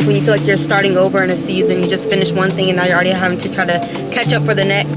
when you feel like you're starting over in a season. You just finished one thing and now you're already having to try to catch up for the next.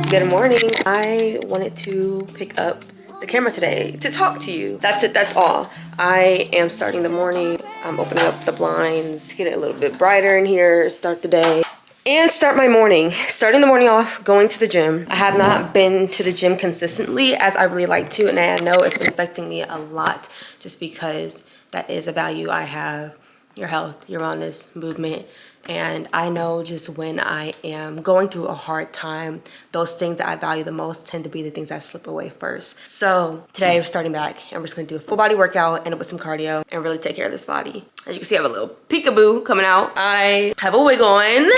Good morning. I wanted to pick up the camera today to talk to you. That's it, that's all. I am starting the morning. I'm opening up the blinds, get it a little bit brighter in here, start the day. And start my morning. Starting the morning off, going to the gym. I have not been to the gym consistently as I really like to, and I know it's been affecting me a lot just because that is a value I have. Your health, your wellness, movement. And I know just when I am going through a hard time, those things that I value the most tend to be the things that slip away first. So today we're starting back and we're just gonna do a full body workout, end up with some cardio, and really take care of this body. As you can see, I have a little peekaboo coming out. I have a wig on.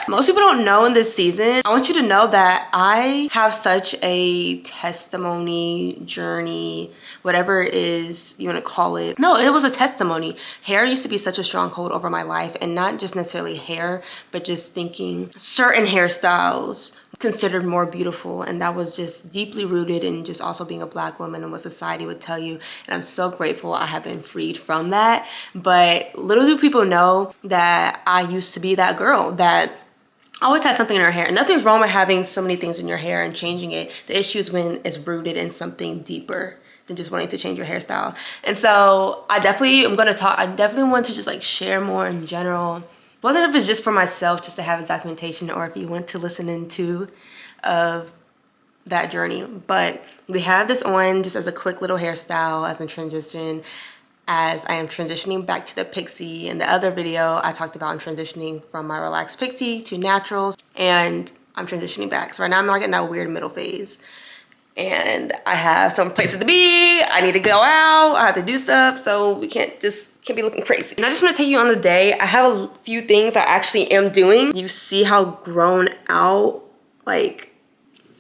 Most people don't know in this season. I want you to know that I have such a testimony, journey, whatever it is you want to call it. No, it was a testimony. Hair used to be such a stronghold over my life, and not just necessarily hair, but just thinking certain hairstyles considered more beautiful, and that was just deeply rooted in just also being a Black woman and what society would tell you. And I'm so grateful I have been freed from that. But little do people know that I used to be that girl that always had something in her hair. And nothing's wrong with having so many things in your hair and changing it. The issue is when it's rooted in something deeper than just wanting to change your hairstyle. And so I definitely want to just like share more in general, whether if it's just for myself, just to have a documentation, or if you want to listen into of that journey. But we have this on just as a quick little hairstyle as a transition, as I am transitioning back to the pixie. In the other video, I talked about I'm transitioning from my relaxed pixie to naturals, and I'm transitioning back. So right now I'm like in that weird middle phase. And I have some places to be. I need to go out. I have to do stuff. So we can't be looking crazy. And I just want to take you on the day. I have a few things I actually am doing. You see how grown out, like,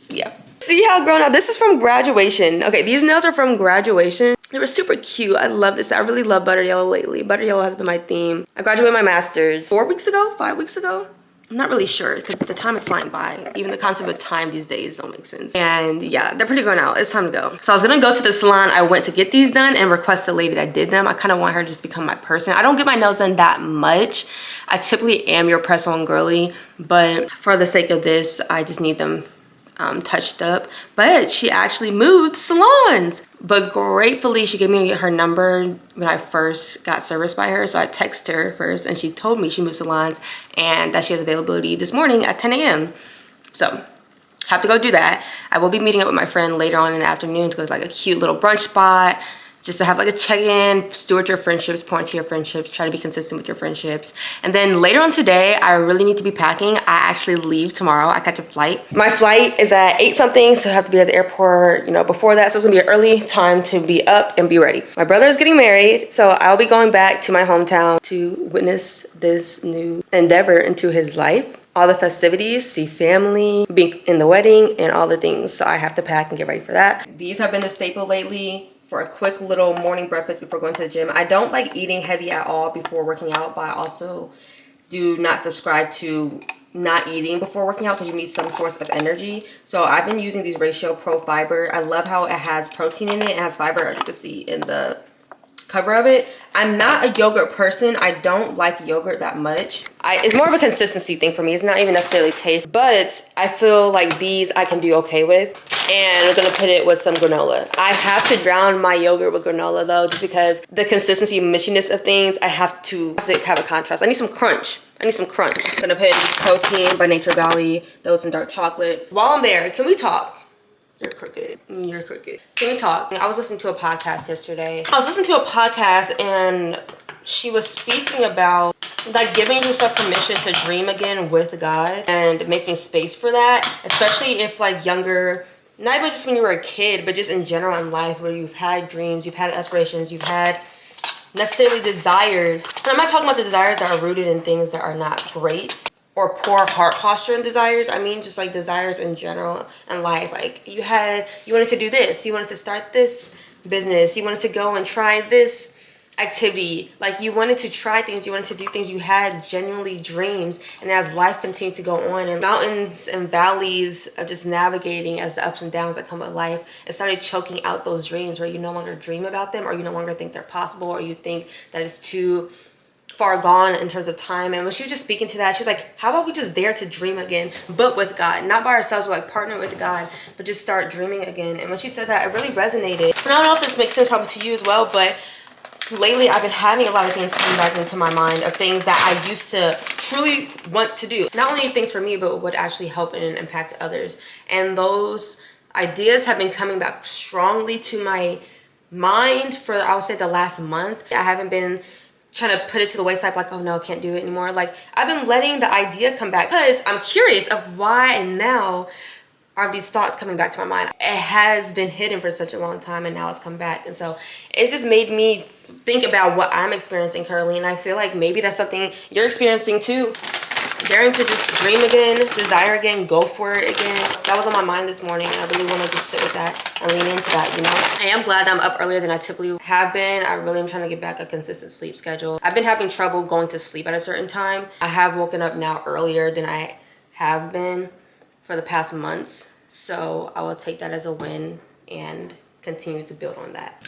yeah. See how grown out? This is from graduation. Okay, these nails are from graduation. They were super cute. I love this. I really love butter yellow lately. Butter yellow has been my theme. I graduated my master's 4 weeks ago, 5 weeks ago. I'm not really sure because the time is flying by. Even the concept of time these days don't make sense. And yeah, they're pretty grown out. It's time to go. So I was gonna go to the salon I went to get these done and request the lady that did them. I kind of want her to just become my person. I don't get my nails done that much. I typically am your press-on girly, but for the sake of this, I just need them touched up. But she actually moved salons. But gratefully, she gave me her number when I first got serviced by her. So I texted her first and she told me she moved salons and that she has availability this morning at 10 a.m. So have to go do that. I will be meeting up with my friend later on in the afternoon to go to like a cute little brunch spot, just to have like a check-in, steward your friendships, point to your friendships, try to be consistent with your friendships. And then later on today, I really need to be packing. I actually leave tomorrow. I catch a flight. My flight is at 8 something, so I have to be at the airport, you know, before that. So it's gonna be an early time to be up and be ready. My brother is getting married, so I'll be going back to my hometown to witness this new endeavor into his life. All the festivities, see family, be in the wedding, and all the things. So I have to pack and get ready for that. These have been the staple lately for a quick little morning breakfast before going to the gym. I don't like eating heavy at all before working out, but I also do not subscribe to not eating before working out because you need some source of energy. So I've been using these Ratio Pro Fiber. I love how it has protein in it. It has fiber, as you can see in the cover of it. I'm not a yogurt person. I don't like yogurt that much. It's more of a consistency thing for me. It's not even necessarily taste, but I feel like these I can do okay with. And I'm gonna put it with some granola. I have to drown my yogurt with granola though, just because the consistency and mushiness of things, I have to have a contrast. I need some crunch. I'm gonna put in this protein by Nature Valley, those in dark chocolate. While I'm there, can we talk? You're crooked. You're crooked. Can we talk? I was listening to a podcast yesterday. And she was speaking about like giving yourself permission to dream again with God and making space for that, especially if like younger, not even just when you were a kid, but just in general in life where you've had dreams, you've had aspirations, you've had necessarily desires. And I'm not talking about the desires that are rooted in things that are not great or poor heart posture and desires. I mean just like desires in general in life. Like you wanted to do this, you wanted to start this business, you wanted to go and try this activity. Like you wanted to try things, you wanted to do things, you had genuinely dreams. And as life continued to go on and mountains and valleys of just navigating as the ups and downs that come with life, it started choking out those dreams where you no longer dream about them, or you no longer think they're possible, or you think that it's too far gone in terms of time. And when she was just speaking to that, she was like, how about we just dare to dream again, but with God, not by ourselves, but like partner with God, but just start dreaming again. And when she said that, it really resonated. And I don't know if this makes sense probably to you as well, but lately I've been having a lot of things coming back into my mind of things that I used to truly want to do. Not only things for me, but would actually help and impact others. And those ideas have been coming back strongly to my mind for, I would say, the last month. I haven't been trying to put it to the wayside like, oh no, I can't do it anymore. Like I've been letting the idea come back because I'm curious of why and now are these thoughts coming back to my mind. It has been hidden for such a long time and now it's come back. And so it just made me think about what I'm experiencing currently. And I feel like maybe that's something you're experiencing too. Daring to just dream again, desire again, go for it again. That was on my mind this morning and I really want to just sit with that and lean into that, you know? I am glad that I'm up earlier than I typically have been. I really am trying to get back a consistent sleep schedule. I've been having trouble going to sleep at a certain time. I have woken up now earlier than I have been for the past months. So I will take that as a win and continue to build on that.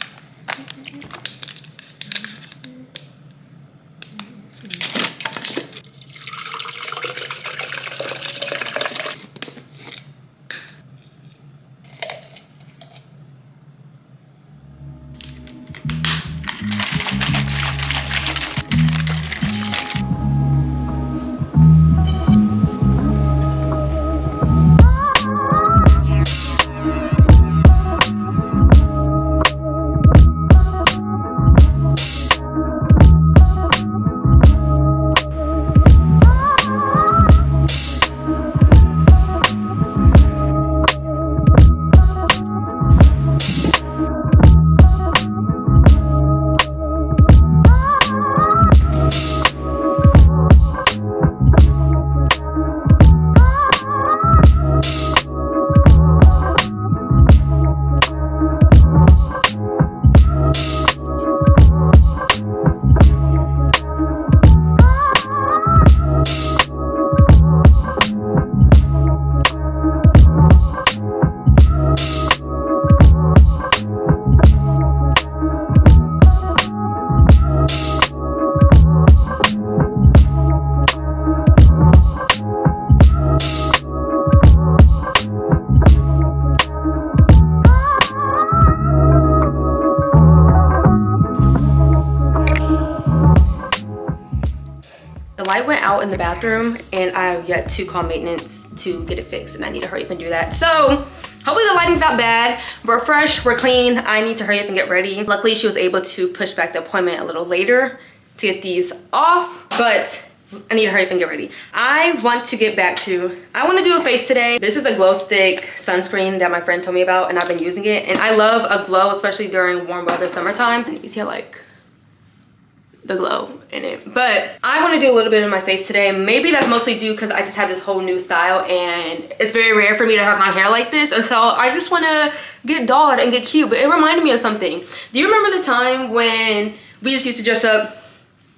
The light went out in the bathroom and I have yet to call maintenance to get it fixed and I need to hurry up and do that. So hopefully the lighting's not bad. We're fresh, we're clean. I need to hurry up and get ready. Luckily she was able to push back the appointment a little later to get these off, but I need to hurry up and get ready. I want to do a face today. This is a glow stick sunscreen that my friend told me about and I've been using it. And I love a glow, especially during warm weather, summertime. And you see like the glow in it. But I want to do a little bit of my face today. Maybe that's mostly due because I just have this whole new style and it's very rare for me to have my hair like this. And so I just want to get dolled and get cute. But it reminded me of something. Do you remember the time when we just used to dress up,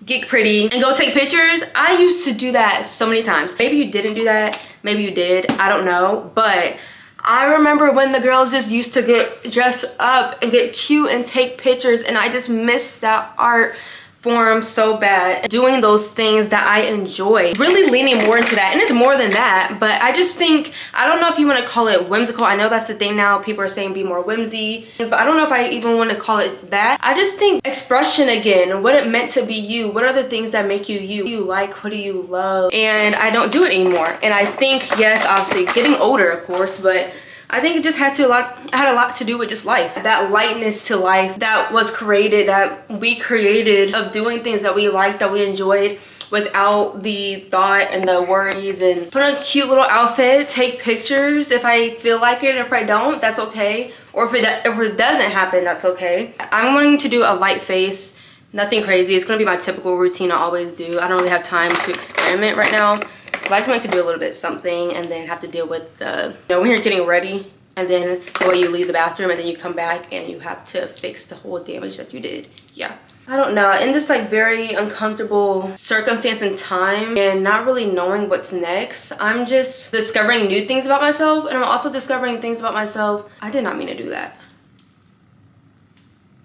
get pretty, and go take pictures? I used to do that so many times. Maybe you didn't do that. Maybe you did. I don't know. But I remember when the girls just used to get dressed up and get cute and take pictures, and I just missed that art form so bad. Doing those things that I enjoy, really leaning more into that. And it's more than that, but I just think, I don't know if you want to call it whimsical. I know that's the thing now, people are saying be more whimsy, but I don't know if I even want to call it that. I just think expression again, what it meant to be you. What are the things that make you you? What do you like? What do you love? And I don't do it anymore. And I think, yes, obviously getting older, of course, but I think it just had a lot to do with just life. That lightness to life that was created, that we created, of doing things that we liked, that we enjoyed, without the thought and the worries, and put on a cute little outfit, take pictures if I feel like it. If I don't, that's okay. Or if it doesn't happen, that's okay. I'm wanting to do a light face, nothing crazy. It's gonna be my typical routine I always do. I don't really have time to experiment right now. But I just wanted to do a little bit something and then have to deal with the, when you're getting ready and then the way you leave the bathroom and then you come back and you have to fix the whole damage that you did. Yeah. I don't know, in this like very uncomfortable circumstance and time and not really knowing what's next, I'm just discovering new things about myself, and I'm also discovering things about myself. I did not mean to do that.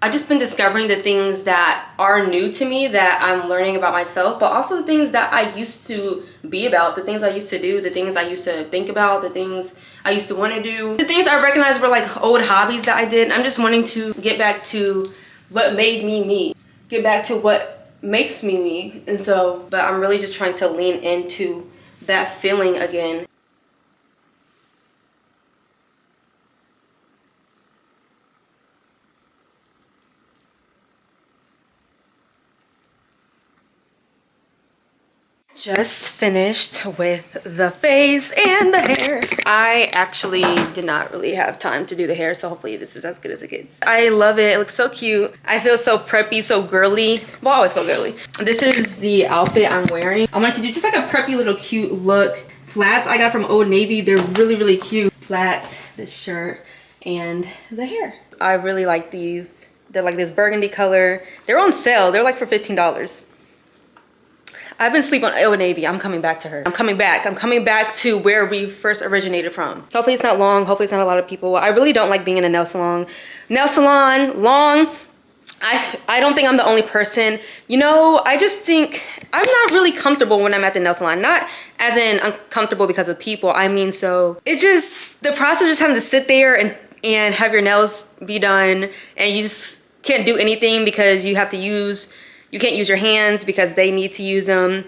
I've just been discovering the things that are new to me that I'm learning about myself, but also the things that I used to be about, the things I used to do, the things I used to think about, the things I used to want to do. The things I recognized were like old hobbies that I did. I'm just wanting to get back to what made me me, get back to what makes me me. And so, but I'm really just trying to lean into that feeling again. Just finished with the face and the hair. I actually did not really have time to do the hair, so hopefully this is as good as it gets. I love it. It looks so cute. I feel so preppy, so girly. Well, I always feel girly. This is the outfit I'm wearing. I wanted to do just like a preppy little cute look. Flats I got from Old Navy. They're really, really cute. Flats, this shirt, and the hair. I really like these. They're like this burgundy color. They're on sale. They're like for $15. I've been sleeping on Old Navy. I'm coming back to her. I'm coming back. I'm coming back to where we first originated from. Hopefully it's not long. Hopefully it's not a lot of people. I really don't like being in a nail salon. Nail salon, long. I don't think I'm the only person. You know, I just think I'm not really comfortable when I'm at the nail salon. Not as in uncomfortable because of people. I mean, so it just, the process of just having to sit there and have your nails be done, and you just can't do anything because you have to use, you can't use your hands because they need to use them.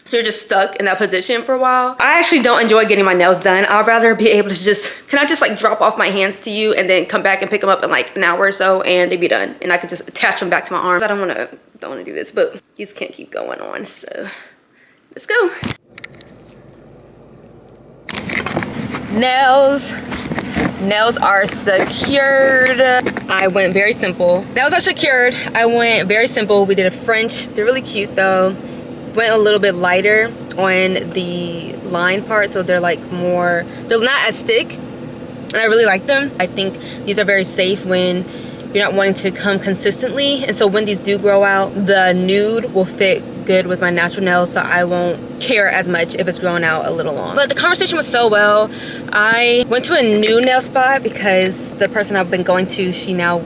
So you're just stuck in that position for a while. I actually don't enjoy getting my nails done. I'd rather be able to just, can I just like drop off my hands to you and then come back and pick them up in like an hour or so and they'd be done. And I could just attach them back to my arms. I don't wanna do this, but these can't keep going on. So let's go. Nails are secured. I went very simple. Nails are secured. I went very simple. We did a French. They're really cute though. Went a little bit lighter on the line part, so they're like more, they're not as thick, and I really like them. I think these are very safe when you're not wanting to come consistently, and so when these do grow out, the nude will fit good with my natural nails, so I won't care as much if it's growing out a little long. But the conversation was so well. I went to a new nail spot because the person I've been going to, she now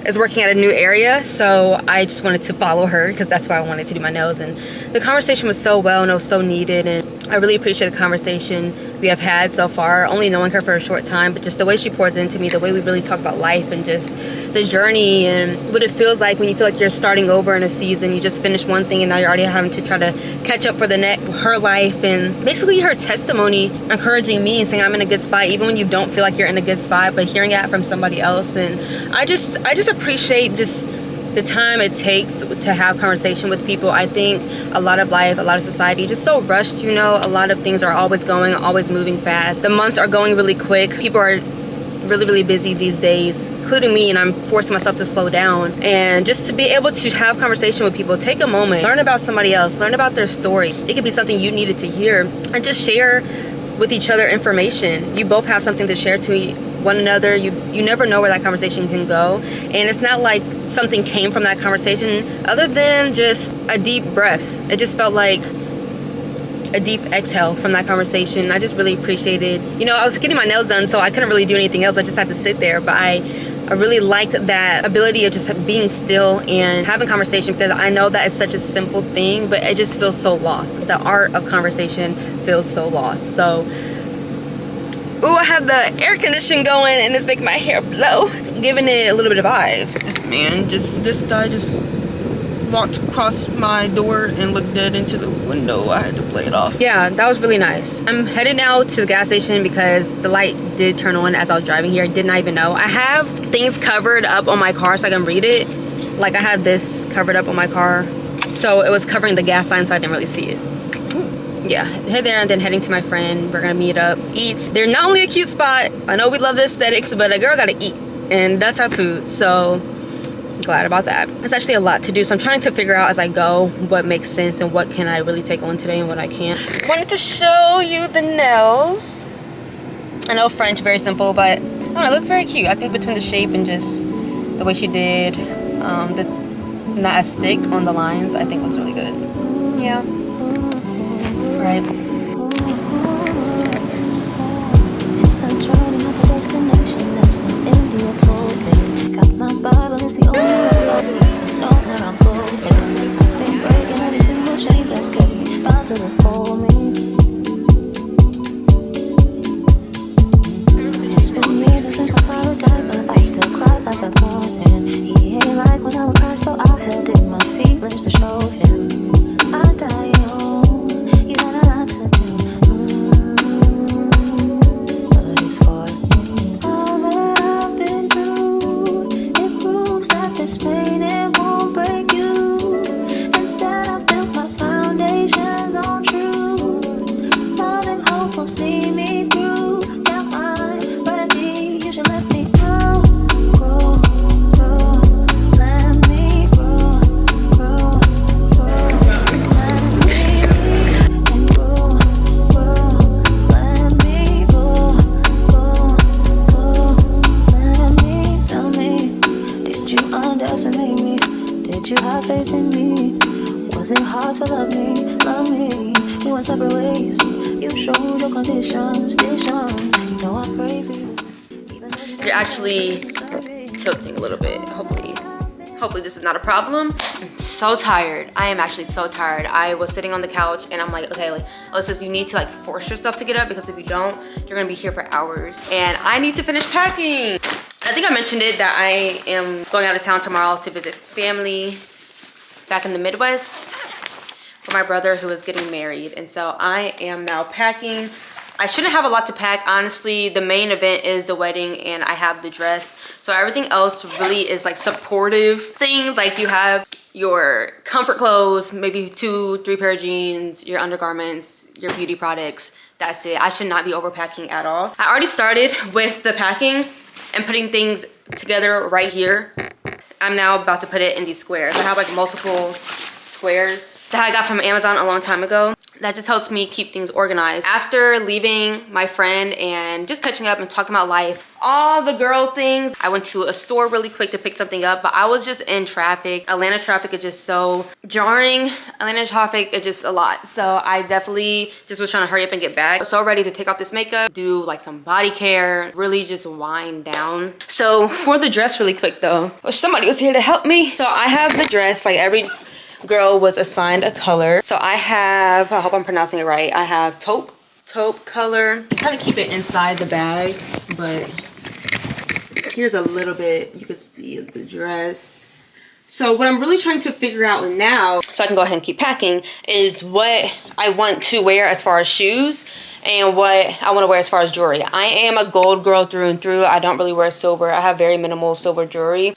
is working at a new area, so I just wanted to follow her because that's why I wanted to do my nails. And the conversation was so well and it was so needed, and I really appreciate the conversation we have had so far, only knowing her for a short time, but just the way she pours into me, the way we really talk about life and just the journey and what it feels like when you feel like you're starting over in a season. You just finished one thing and now you're already having to try to catch up for the next. Her life and basically her testimony encouraging me and saying I'm in a good spot even when you don't feel like you're in a good spot, but hearing it from somebody else. And I just appreciate just the time it takes to have conversation with people. I think a lot of life, a lot of society is just so rushed, you know. A lot of things are always going, always moving fast. The months are going really quick. People are really, really busy these days, including me, and I'm forcing myself to slow down. And just to be able to have conversation with people, take a moment, learn about somebody else, learn about their story. It could be something you needed to hear, and just share with each other information. You both have something to share to one another. You never know where that conversation can go, and it's not like something came from that conversation other than just a deep breath. It just felt like a deep exhale from that conversation. I just really appreciated, you know, I was getting my nails done, so I couldn't really do anything else. I just had to sit there, but I really liked that ability of just being still and having conversation, because I know that it's such a simple thing, but it just feels so lost. The art of conversation feels so lost. So, ooh, I have the air conditioning going and it's making my hair blow, giving it a little bit of vibes. This guy just walked across my door and looked dead into the window. I had to play it off. Yeah, that was really nice. I'm headed now to the gas station because the light did turn on as I was driving here. I did not even know. I have things covered up on my car so I can read it. Like I had this covered up on my car, so it was covering the gas sign, so I didn't really see it. Yeah, head there and then heading to my friend. We're gonna meet up, eat. They're not only a cute spot, I know we love the aesthetics, but a girl gotta eat and does have food, so glad about that. It's actually a lot to do, so I'm trying to figure out as I go what makes sense and what can I really take on today and what I can't. Wanted to show you the nails. I know French, very simple, but I don't know, it looked very cute. I think between the shape and just the way she did the not as thick on the lines, I think looks really good. Yeah. Right. It's the journey, not the destination. That's what India told me. Got my Bible, it's the only way I know where I'm going. Been breaking every single chain that's kept me bound to the hold me. It's been years since my father died, but I still cry like a morning. He ain't like when I would cry, so I held in my feelings to show him. I die young, you had a lot to do. But it's for me. All that I've been through, it proves that this pain, it won't break you. Instead, I built my foundations on truth. Love and hope will see me through. Yeah, I'm ready, you should let me grow, grow, grow. Let me grow, grow, grow. Let me be and grow, grow. Let me go, go, go. Let me, tell me, did you underestimate me? Did you have faith in me? Was it hard to love me, love me? We went separate ways. You showed your conditions, you know I pray for you. You're actually tilting a little bit. Hopefully this is not a problem. I'm so tired. I am actually so tired. I was sitting on the couch and I'm like, okay, like, Alexis, you need to like force yourself to get up, because if you don't, you're gonna be here for hours. And I need to finish packing. I think I mentioned it that I am going out of town tomorrow to visit family back in the Midwest for my brother who is getting married. And so I am now packing. I shouldn't have a lot to pack, honestly. The main event is the wedding and I have the dress. So everything else really is like supportive things. Like you have your comfort clothes, maybe 2-3 pair of jeans, your undergarments, your beauty products. That's it. I should not be overpacking at all. I already started with the packing and putting things together right here. I'm now about to put it in these squares. I have like multiple squares that I got from Amazon a long time ago. That just helps me keep things organized. After leaving my friend and just catching up and talking about life, all the girl things, I went to a store really quick to pick something up, but I was just in traffic. Atlanta traffic is just so jarring. Atlanta traffic is just a lot. So I definitely just was trying to hurry up and get back. So ready to take off this makeup, do like some body care, really just wind down. So for the dress really quick though, wish somebody was here to help me. So I have the dress, like every girl was assigned a color. So I have, I hope I'm pronouncing it right, I have taupe color. I'm trying to keep it inside the bag, but here's a little bit you could see of the dress. So what I'm really trying to figure out now, so I can go ahead and keep packing, is what I want to wear as far as shoes and what I want to wear as far as jewelry. I am a gold girl through and through. I don't really wear silver. I have very minimal silver jewelry.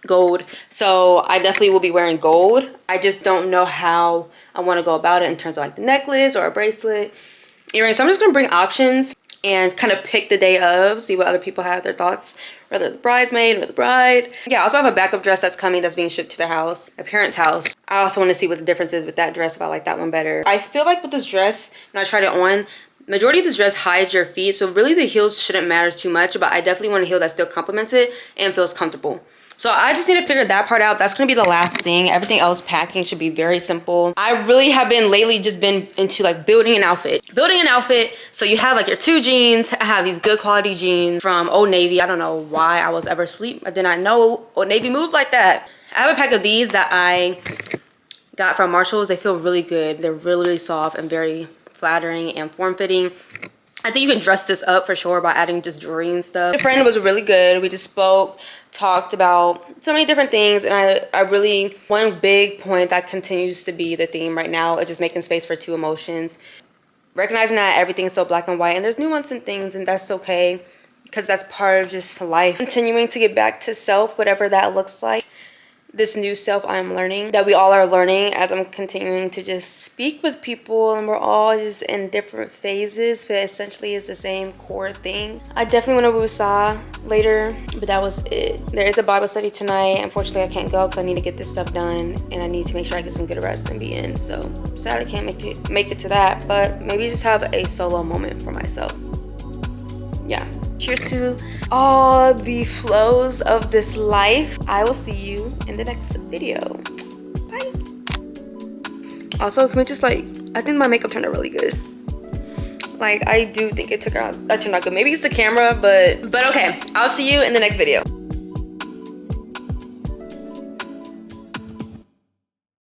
Gold, so I definitely will be wearing gold. I just don't know how I want to go about it in terms of like the necklace or a bracelet, earrings. So I'm just gonna bring options and kind of pick the day of, see what other people have their thoughts, whether the bridesmaid or the bride. Yeah, I also have a backup dress that's coming, that's being shipped to the house, my parents' house. I also want to see what the difference is with that dress, if I like that one better. I feel like with this dress, when I tried it on, majority of this dress hides your feet, so really the heels shouldn't matter too much, but I definitely want a heel that still complements it and feels comfortable. So I just need to figure that part out. That's gonna be the last thing. Everything else packing should be very simple. I really have been lately just been into like building an outfit. So you have like your 2 jeans. I have these good quality jeans from Old Navy. I don't know why I was ever asleep. I did not know Old Navy moved like that. I have a pack of these that I got from Marshalls. They feel really good. They're really, really soft and very flattering and form-fitting. I think you can dress this up for sure by adding just jewelry and stuff. My friend was really good. We just spoke, talked about so many different things, and I really, one big point that continues to be the theme right now is just making space for 2 emotions. Recognizing that everything's so black and white and there's nuance in things, and that's okay because that's part of just life. Continuing to get back to self, whatever that looks like. This new self I'm learning, that we all are learning as I'm continuing to just speak with people, and we're all just in different phases, but essentially it's the same core thing. I definitely want to woosah later, but that was it. There is a Bible study tonight. Unfortunately, I can't go because I need to get this stuff done, and I need to make sure I get some good rest and be in. So sad I can't make it to that, but maybe just have a solo moment for myself. Yeah. Cheers to all the flows of this life. I will see you in the next video. Also, can we just like, I think my makeup turned out really good. Like, I do think it turned out good. Maybe it's the camera, but okay. I'll see you in the next video.